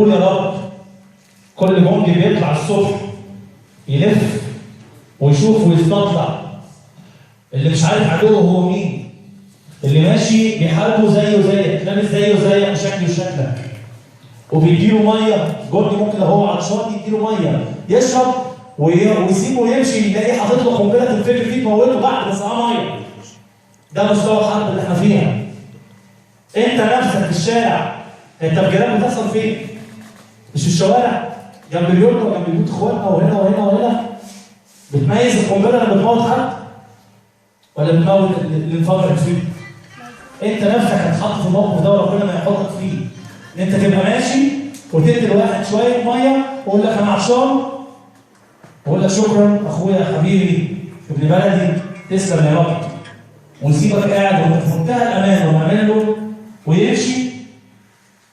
بنقول يا رب كل جندي بيطلع الصبح يلف ويشوف ويستطلع اللي مش عارف عدوه هو مين، اللي ماشي بيحاربه زيه زيك، لابس زيه زيك وشكله وشكلك، وبيديله ميه. جندي ممكن لو هو عطشان يديله ميه يشرب ويسيبه ويمشي، يلاقيه حاطط له قنبله تنفجر فيه تموته بعد بس ميه. ده مستوى الحرب اللي احنا فيها. انت نفسك في الشارع التفجيرات بتحصل فين؟ مش في الشوارع جنب بيوتنا وجنب بيوت اخواتنا وهنا وهنا وهنا. بتميز القنبله اللي بتموت حد ولا بتموت اللي انفجرت فيه؟ انت نفسك هتحط في الموقف ده وربنا ما يحطك فيه. ان انت تبقى ماشي وتدي لواحد شويه ميه ويقول لك انا عطشان، ويقول لك شكرا اخويا حبيبي ابن بلدي تسلم يا رب، ويسيبك قاعد وانت في منتهى الامان ومعمل له ويمشي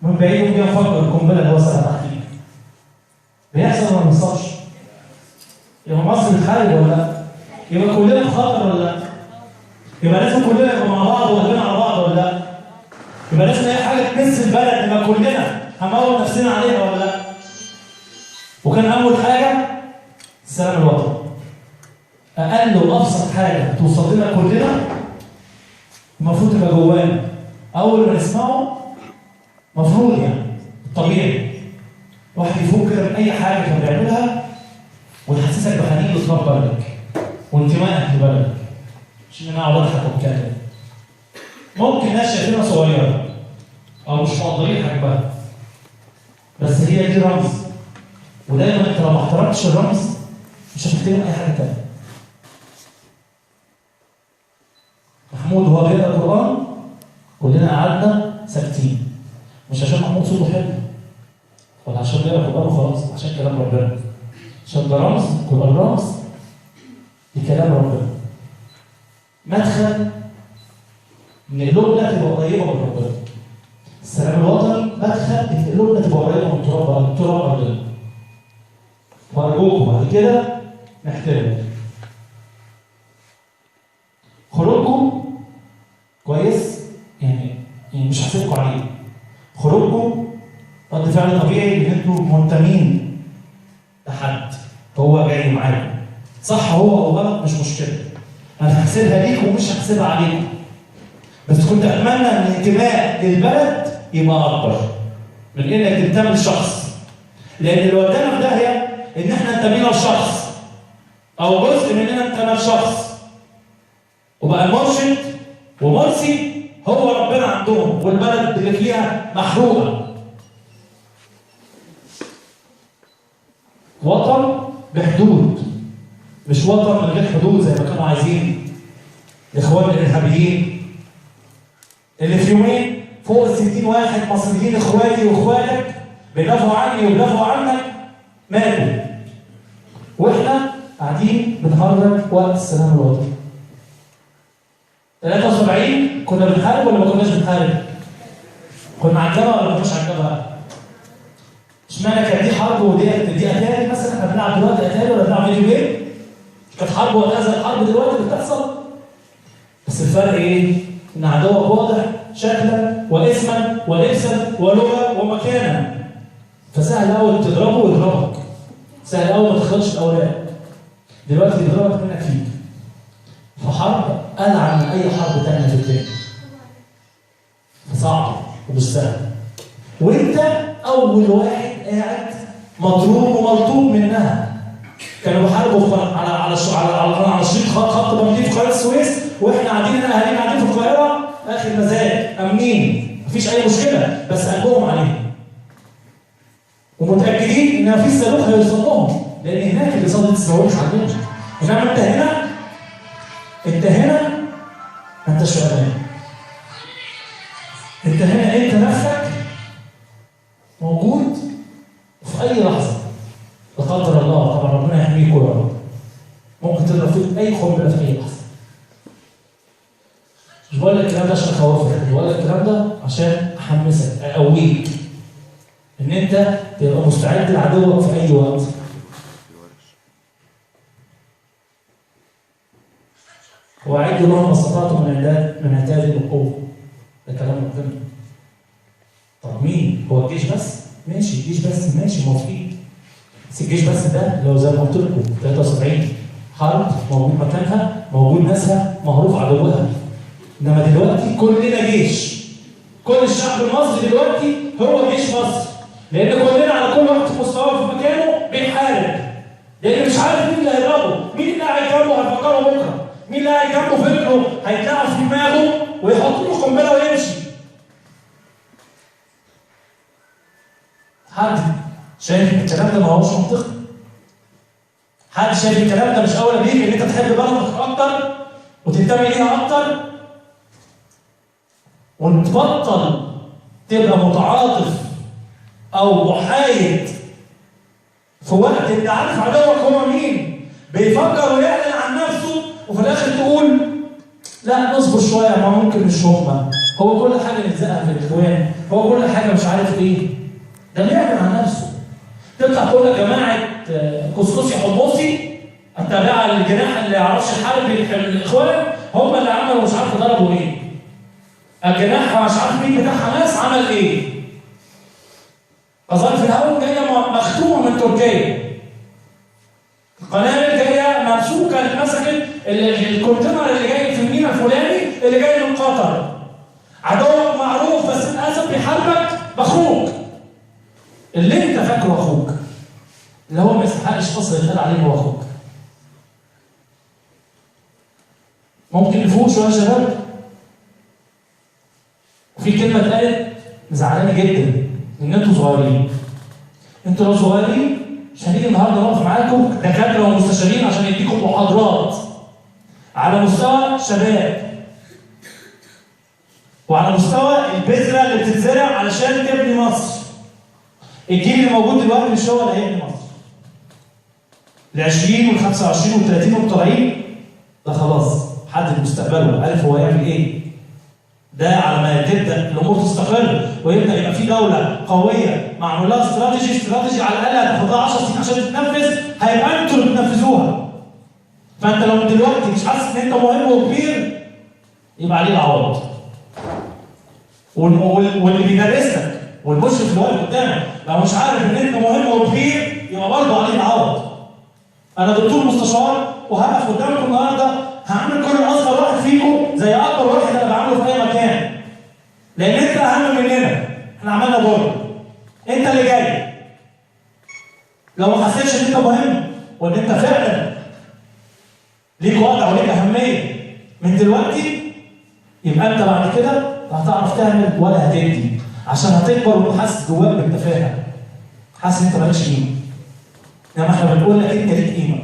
من بعيد ويجي يفكر القنبله اللي وصلت تحتيه. بيحصل ولا ما بيحصلش؟ يبقى مصر بتحارب ولا لا؟ يبقى كلنا في خطر ولا لا؟ يبقى لازم كلنا نبقى مع بعض وقلبنا على بعض ولا لا؟ يبقى لازم اي حاجه تمس البلد نبقى كلنا هنموت نفسنا عليها ولا لا؟ وكان اول حاجه السلام الوطني. اقل وابسط حاجه توصل لنا كلنا المفروض تبقى جوانا. اول ما نسمعه مفروض يعني الطبيعي واحد يفوق كده من اي حاجه كان بيعملها وتحسسك بحنين لتراب بلدك وانتمائك لبلدك. عشان انا اقعد اضحك واتكلم. ممكن ناس شايفينها صغيره او مش مقدرين حجمها، بس هي دي رمز. ودايما انت لو ما احترمتش الرمز مش هتحترم اي حاجه ثانيه. محمود وهو بيقرا القران كلنا قعدنا ساكتين، مش عشان محمود صوته حلو ولا عشان بيقرا القران وخلاص، عشان كلام ربنا. عشان ده رمز، القران رمز لكلام ربنا. مدخل ان قلوبنا تبقى قريبه من ربنا. السلام الوطني مدخل ان قلوبنا تبقى قريبه من تراب ربنا. وارجوكم بعد كده نحترم. خروجكم كويس يعني مش هحسبكم عليه. خروجكم رد فعل طبيعي ان انتم منتمين لحد هو جاي معاكم. صح هو او غلط مش مشكله. انا هحسبها ليكم ومش هحسبها عليكم. بس كنت اتمنى ان الانتماء للبلد يبقى اكبر من انك تنتمي لشخص. لان اللي ودانا في داهيه ان احنا انتمينا لشخص او جزء مننا انتمى لشخص. وبقى المرشد ومرسي هو ربنا عندهم والبلد اللي فيها محروقه. وطن بحدود، مش وطن من غير حدود زي ما كانوا عايزين الاخوان الارهابيين اللي في يومين فوق ال 60 واحد مصريين اخواتي واخواتك بيدافعوا عني وبيدافعوا عنك ماتوا. واحنا قاعدين بنهرج وقت السلام الوطني. 73 كنا بنحارب ولا ما كناش بنحارب؟ كنا عجبها ولا ما كناش عجبها؟ اشمعنى كانت دي حرب ودي اتاري مثلا؟ احنا بنلعب دلوقتي اتاري ولا بنلعب فيديو جيم؟ كانت حرب وقتها زي الحرب دلوقتي اللي بتحصل. بس الفرق ايه؟ ان عدوك واضح شكلا واسما ولبسا ولغه ومكانا. فسهل قوي تضربه ويضربك. سهل قوي ما تخلطش الاوراق. دلوقتي بيضربك منك فيك. فحرب ألعن من أي حرب تانية في الدنيا. فصعب ومش سهل. وأنت أول واحد قاعد مضروب وملطوب منها. كانوا بيحاربوا على شريط خط بنزين في قناة السويس وإحنا قاعدين هنا أهالينا قاعدين في القاهرة آخر مزاج أمنين مفيش أي مشكلة بس قلبهم عليهم. ومتأكدين إن مفيش صاروخ هيوصل لهم لأن هناك اللي صادت الصواريخ عندهم. إنما أنت هنا ما انتش في امان. انت هنا انت نفسك موجود في اي لحظه لا قدر الله. طبعا ربنا يحميك يا رب. ممكن تضرب فيك اي قنبله في اي لحظه. مش بقول لك الكلام ده عشان اخوفك، بقول لك الكلام ده عشان احمسك اقويك ان انت تبقى مستعد لعدوك في اي وقت. وأعدوا لهم ما استطعتم من اعتاد بالقوة. ده كلام ربنا. طب مين؟ هو الجيش بس؟ ماشي الجيش بس، ماشي موافقين. بس الجيش بس ده لو زي ما قلت لكم 73 حرب موجود مكانها، موجود ناسها، معروف عدوها. انما دلوقتي كلنا جيش. كل الشعب المصري دلوقتي هو جيش مصر. لان كلنا على كل واحد في مستواه في مكانه بيحارب. لان مش عارف مين اللي هيضربه، مين اللي قاعد جنبه هيفكره بكره، مين اللي قاعد جنبه فكره هيتلعب في دماغه ويحط له قنبله ويمشي. حد شايف الكلام ده ما هوش منطقي؟ حد شايف الكلام ده مش اولى بيك ان انت تحب بلدك اكتر وتنتمي ليها اكتر؟ وتبطل تبقى متعاطف او محايد في وقت انت عارف عدوك هو مين، بيفكر ويعلن عن نفسه، وفي الاخر تقول لا نصبر شويه، ما ممكن مش هما، هو كل حاجه نلزقها في الاخوان، هو كل حاجه مش عارف ايه. ده بيعلن عن نفسه. تطلع تقول لك جماعه كسكسي حمصي التابعه للجناح اللي يعرفش الحرب الاخوان هم اللي عملوا مش عارف ضربوا ايه. الجناح مش عارف مين بتاع حماس عمل ايه. قذائف الهون جايه مختومه من تركيا. القنابل جايه ممسوكه اتمسكت، الكونتينر اللي جاي في الميناء الفلاني اللي جاي من قطر. عدوك معروف بس للاسف بيحاربك باخوك. اللي انت فاكره اخوك. اللي هو ما يستحقش اصلا يتقال عليه هو اخوك. ممكن نفوق شويه يا شباب؟ وفي كلمه اتقالت مزعلاني جدا ان انتوا صغيرين. انتوا لو صغيرين مش هنيجي النهارده نقف معاكم دكاتره ومستشارين عشان يديكم محاضرات على مستوى شباب وعلى مستوى البذره اللي بتتزرع علشان تبني مصر. الجيل اللي موجود دلوقتي مش هو اللي هيبني مصر. ال 20 وال 25 وال 30 والطالعين ده خلاص حدد مستقبله، عارف هو هيعمل ايه. ده على ما تبدا الامور تستقر ويبدا يبقى في دوله قويه معمول لها استراتيجي على الاقل هتاخد لها 10 سنين عشان تتنفذ، هيبقى انتوا اللي بتنفذوها. فانت لو من دلوقتي مش حاسس ان انت مهم وكبير يبقى عليه العوض. واللي بيدرس لك والمشرف اللي واقف قدامك لو مش عارف ان انت مهم وكبير يبقى برضه عليه العوض. انا دكتور مستشار وهقف قدامكم النهارده هعمل كل اصغر واحد فيكم زي اكبر واحد انا بعمله في اي مكان. لان انت اهم مننا، احنا عملنا دور. انت اللي جاي. لو ما حسيتش ان انت مهم وان انت فعلا ليك وضع وليك اهميه من دلوقتي يبقى انت بعد كده لا هتعرف تعمل ولا هتدي، عشان هتكبر وحاسس جواك بالتفاهه. حاسس ان انت مالكش قيمه. انما احنا بنقول لك انت ليك قيمه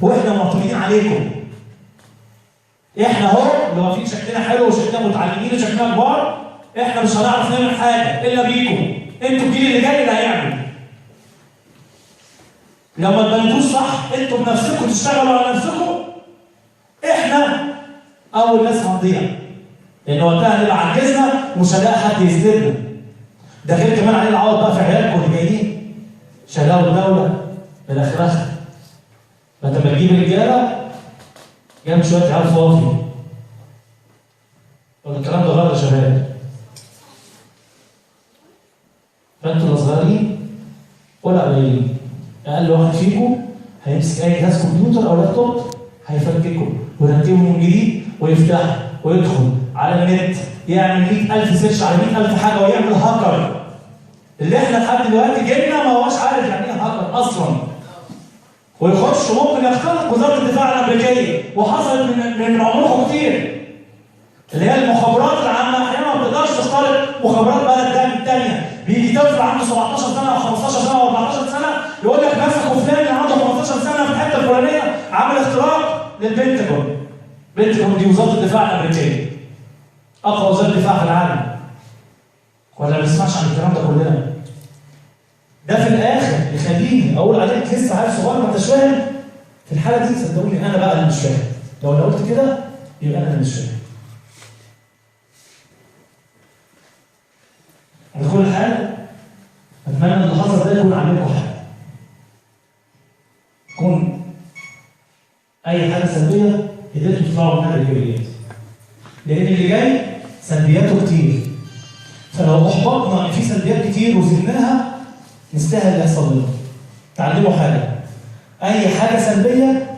واحنا معتمدين عليكم. احنا اهو اللي واقفين شكلنا حلو وشكلنا متعلمين وشكلنا كبار، احنا مش هنعرف نعمل حاجه الا بيكم. انتوا الجيل اللي جاي اللي هيعمل. لو ما تبنتوش صح انتوا بنفسكم تشتغلوا على نفسكم، احنا اول ناس هنضيع. لان وقتها هنبقى عجزنا ومش هنلاقي حد يسندنا. ده غير كمان عليه العوض بقى في عيالكم اللي جايين. شغلوا الدوله بالاخره. فانت لما تجيب رجاله جنب شويه عيال فاضي. الكلام ده غلط يا شباب. فانتوا اللي صغيرين ولا قليلين. اقل واحد فيكم هيمسك اي جهاز كمبيوتر او لابتوب هيفككه ويركبه من جديد ويفتحه ويدخل على النت يعمل 100,000 سيرش على 100,000 حاجه ويعمل هاكر. اللي احنا لحد دلوقتي جيلنا ما هوش عارف يعني ايه هاكر اصلا. ويخش ممكن يخترق وزاره الدفاع الامريكيه وحصلت من عمرهم كتير. اللي هي المخابرات العامه احيانا ما بتقدرش تخترق مخابرات بلد ثانيه. بيجي طفل عنده 17 سنه او 15 سنه او 14 سنه يقول لك مسكوا فلان اللي عنده 15 سنه في الحته الفلانيه عمل اختراق للبنتاجون. البنتاجون دي وزاره الدفاع الامريكيه. اقوى وزاره دفاع في العالم. ولا ما بنسمعش عن الكلام ده كلنا؟ ده في الاخر يخليني اقول عليك لسه عيل صغير ما انتش فاهم. في الحاله دي صدقوني انا بقى اللي مش فاهم. لو انا قلت كده يبقى انا اللي مش فاهم. على كل حال اتمنى ان الحظ ده يكون عليكم حاجه. يكون اي حاجه سلبيه قدرتوا تطلعوا منها الايجابيات. لان اللي جاي سلبياته كتير. فلو احبطنا ان في سلبيات كتير وزدناها نستاهل اللي يحصل لنا. تعلموا حاجه، اي حاجه سلبيه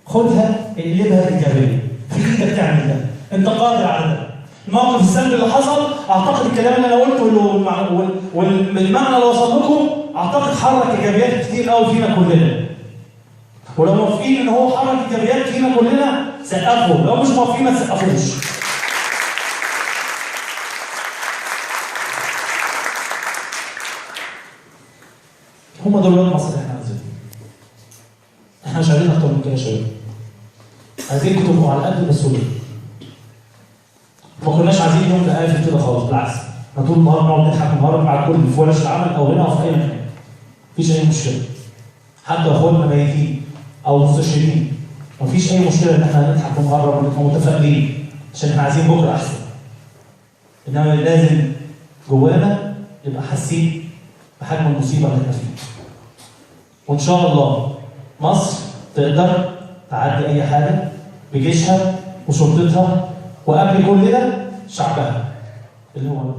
خدها اقلبها ايجابيه، في ايدك تعمل ده، انت قادر على ده. الموقف السلبي اللي حصل، اعتقد الكلام اللي انا قلته والمعنى اللي وصل لكم اعتقد حرك ايجابيات كتير قوي فينا كلنا. ولو موافقين ان هو حرك ايجابيات فينا كلنا سقفوا، لو مش موافقين ما تسقفوش. هم دول ولاد مصر اللي احنا عايزينهم. احنا مش عايزين اكتر من كده يا شباب. عايزينكم تبقوا على قد المسؤوليه. ما كناش عايزين يوم نقافل كده خالص، بالعكس، احنا طول النهار نقعد نضحك ونهرب مع الكل في ورش العمل او هنا او في اي مكان. مفيش اي مشكله. حتى اخواننا ميتين او مستشهدين، مفيش اي مشكله ان احنا نضحك ونهرب ونبقى متفائلين عشان احنا عايزين بكره احسن. انما لازم جوانا نبقى حاسين بحجم المصيبه اللي احنا فيها. وان شاء الله مصر تقدر تعدي اي حاجه بجيشها وشرطتها، وقبل كل ده شعبها اللي هو